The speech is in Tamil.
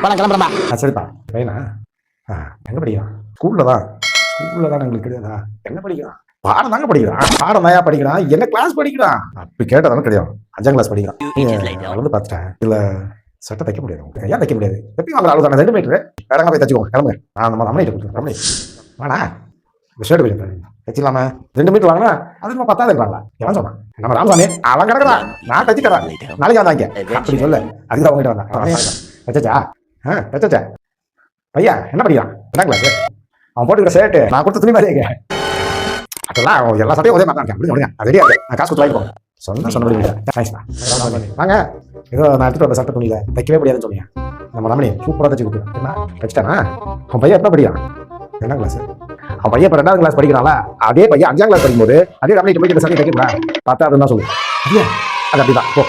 பணம் கிளம்புறப்பா. சரிப்பா பையனா எங்க படிக்கிறான்? ஸ்கூல்ல தான் எங்களுக்கு கிடையாதா? என்ன படிக்கிறான்? பாடம் தாங்க படிக்கிறான். பாடம் தாயா படிக்கிறான். என்ன கிளாஸ் படிக்கிறான்? அப்படி கேட்டதானே கிடையாது. 5ஆம் கிளாஸ் படிக்கிறான். வளர்ந்து பார்த்துட்டேன். இல்ல சட்டை தைக்க முடியாது. ஏன் தைக்க முடியாது? எப்படி வாங்குற அளவு தானே 2 மீட்டர் வேடங்க போய் தச்சுக்கோங்க. கிளம்புங்க. நான் நம்ம ரமணிட்டு கொடுத்துருக்கேன். ரமணி வாடா இந்த ஷர்ட் போய் தைச்சிக்கலாமா? 2 மீட்டர் வாங்கினா அது நம்ம 10ஆவது இருக்காங்களா? எவன் சொன்னான்? நம்ம ராமசாமி அவன் கிடக்குறான். நான் தச்சு தரேன். நாளைக்கு வந்தாங்க அப்படி சொல்ல. அதுக்கு தான் உங்ககிட்ட வந்தான். தச்சா தச்சா பையா என்ன படிக்கிறான்? 2ஆம் கிளாஸ். அவன் போட்டுக்கிற ஷர்ட் நான் கொடுத்த துணி மாதிரியே அதெல்லாம் எல்லா சட்டையும் ஒரே மாதிரி அப்படி முடியுங்க. அது ரெடியா நான் காசு கொடுத்து வாங்கிப்போம். சொன்னபடி வாங்க. ஏதோ நான் எடுத்துட்டு வந்த சட்டை துணியில தைக்கவே முடியாதுன்னு சொன்னீங்க. நம்ம ரமணி சூப்பராக தச்சு கொடுத்து என்ன வச்சுட்டானா? அவன் பையன் எப்போ படிக்கிறான்? 2ஆம் கிளாஸ். அவன் பையன் இப்போ 2ஆவது கிளாஸ் படிக்கிறான்ல, அதே பையன் 5ஆம் கிளாஸ் படிக்கும்போது அதே ரமணி போய் சட்டை தைக்கிறா பார்த்தா அதுன்னு தான் சொல்லு. அது அப்படிதான் போ.